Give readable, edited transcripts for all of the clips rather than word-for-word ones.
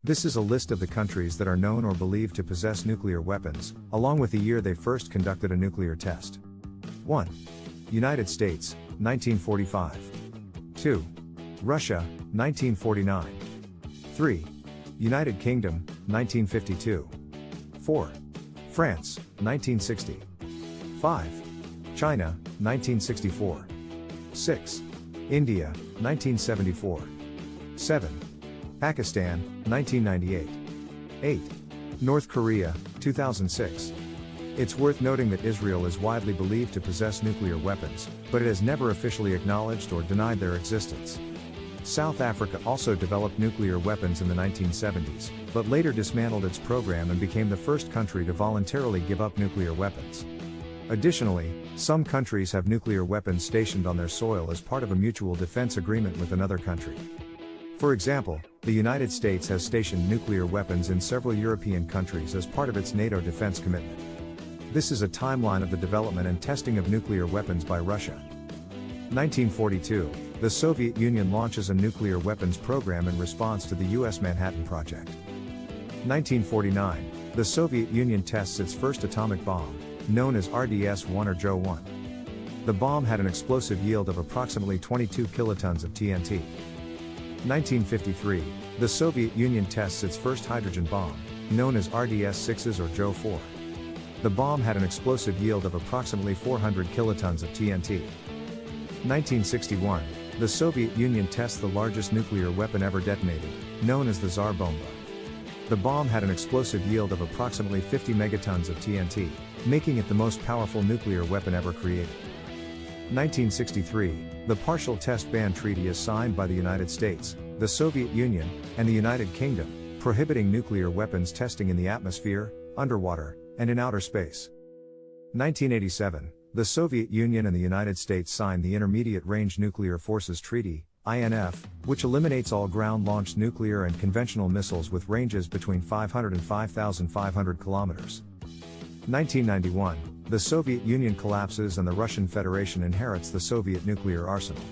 This is a list of the countries that are known or believed to possess nuclear weapons, along with the year they first conducted a nuclear test. 1. United States, 1945. 2. Russia, 1949. 3. United Kingdom, 1952. 4. France, 1960. 5. China, 1964. 6. India, 1974. 7. Pakistan, 1998. 8. North Korea, 2006. It's worth noting that Israel is widely believed to possess nuclear weapons, but it has never officially acknowledged or denied their existence. South Africa also developed nuclear weapons in the 1970s, but later dismantled its program and became the first country to voluntarily give up nuclear weapons. Additionally, some countries have nuclear weapons stationed on their soil as part of a mutual defense agreement with another country. For example, the United States has stationed nuclear weapons in several European countries as part of its NATO defense commitment. This is a timeline of the development and testing of nuclear weapons by Russia. 1942, the Soviet Union launches a nuclear weapons program in response to the U.S. Manhattan Project. 1949, the Soviet Union tests its first atomic bomb, known as RDS-1 or JO-1. The bomb had an explosive yield of approximately 22 kilotons of TNT. 1953, the Soviet Union tests its first hydrogen bomb, known as RDS-6s or JO-4. The bomb had an explosive yield of approximately 400 kilotons of TNT. 1961, the Soviet Union tests the largest nuclear weapon ever detonated, known as the Tsar Bomba. The bomb had an explosive yield of approximately 50 megatons of TNT, making it the most powerful nuclear weapon ever created. 1963, the Partial Test Ban Treaty is signed by the United States, the Soviet Union, and the United Kingdom, prohibiting nuclear weapons testing in the atmosphere, underwater, and in outer space. 1987, the Soviet Union and the United States signed the Intermediate Range Nuclear Forces Treaty, INF, which eliminates all ground-launched nuclear and conventional missiles with ranges between 500 and 5,500 kilometers. 1991, the Soviet Union collapses and the Russian Federation inherits the Soviet nuclear arsenal.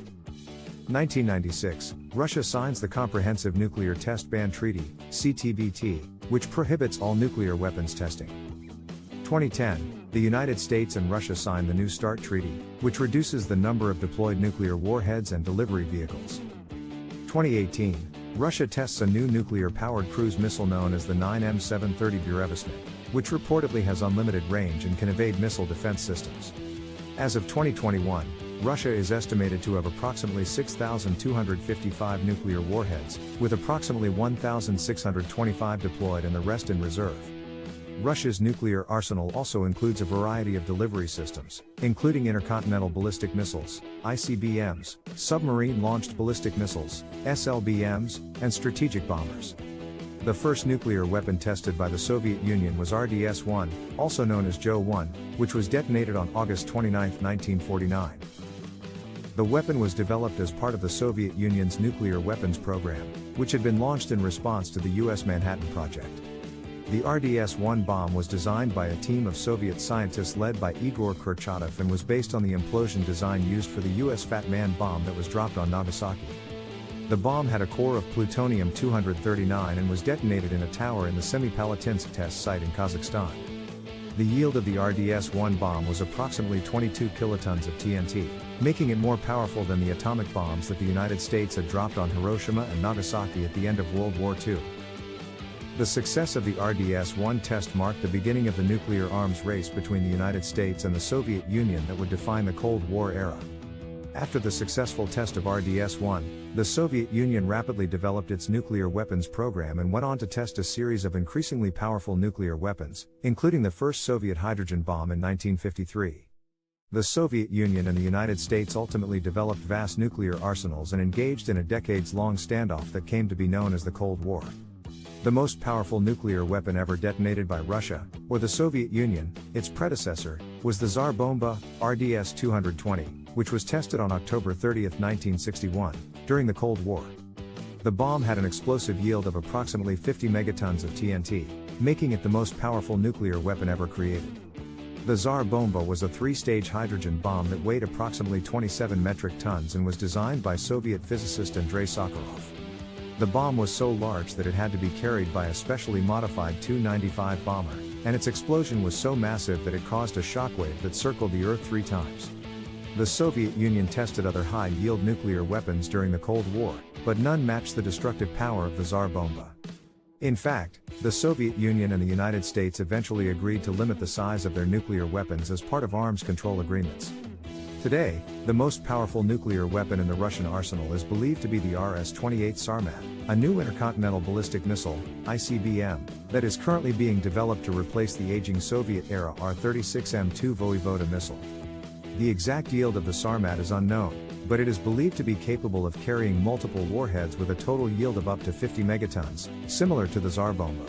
1996, Russia signs the Comprehensive Nuclear Test Ban Treaty, CTBT, which prohibits all nuclear weapons testing. 2010, the United States and Russia sign the New START Treaty, which reduces the number of deployed nuclear warheads and delivery vehicles. 2018, Russia tests a new nuclear-powered cruise missile known as the 9M730 Burevestnik, which reportedly has unlimited range and can evade missile defense systems. As of 2021, Russia is estimated to have approximately 6,255 nuclear warheads, with approximately 1,625 deployed and the rest in reserve. Russia's nuclear arsenal also includes a variety of delivery systems, including intercontinental ballistic missiles, ICBMs, submarine-launched ballistic missiles, SLBMs, and strategic bombers. The first nuclear weapon tested by the Soviet Union was RDS-1, also known as JO-1, which was detonated on August 29, 1949. The weapon was developed as part of the Soviet Union's nuclear weapons program, which had been launched in response to the U.S. Manhattan Project. The RDS-1 bomb was designed by a team of Soviet scientists led by Igor Kurchatov and was based on the implosion design used for the U.S. Fat Man bomb that was dropped on Nagasaki. The bomb had a core of plutonium-239 and was detonated in a tower in the Semipalatinsk test site in Kazakhstan. The yield of the RDS-1 bomb was approximately 22 kilotons of TNT, making it more powerful than the atomic bombs that the United States had dropped on Hiroshima and Nagasaki at the end of World War II. The success of the RDS-1 test marked the beginning of the nuclear arms race between the United States and the Soviet Union that would define the Cold War era. After the successful test of RDS-1, the Soviet Union rapidly developed its nuclear weapons program and went on to test a series of increasingly powerful nuclear weapons, including the first Soviet hydrogen bomb in 1953. The Soviet Union and the United States ultimately developed vast nuclear arsenals and engaged in a decades-long standoff that came to be known as the Cold War. The most powerful nuclear weapon ever detonated by Russia, or the Soviet Union, its predecessor, was the Tsar Bomba, RDS-220, which was tested on October 30, 1961, during the Cold War. The bomb had an explosive yield of approximately 50 megatons of TNT, making it the most powerful nuclear weapon ever created. The Tsar Bomba was a three-stage hydrogen bomb that weighed approximately 27 metric tons and was designed by Soviet physicist Andrei Sakharov. The bomb was so large that it had to be carried by a specially modified Tu-95 bomber, and its explosion was so massive that it caused a shockwave that circled the Earth 3 times. The Soviet Union tested other high-yield nuclear weapons during the Cold War, but none matched the destructive power of the Tsar Bomba. In fact, the Soviet Union and the United States eventually agreed to limit the size of their nuclear weapons as part of arms control agreements. Today, the most powerful nuclear weapon in the Russian arsenal is believed to be the RS-28 Sarmat, a new intercontinental ballistic missile, ICBM, that is currently being developed to replace the aging Soviet-era R-36M2 Voyvoda missile. The exact yield of the Sarmat is unknown, but it is believed to be capable of carrying multiple warheads with a total yield of up to 50 megatons, similar to the Tsar Bomba.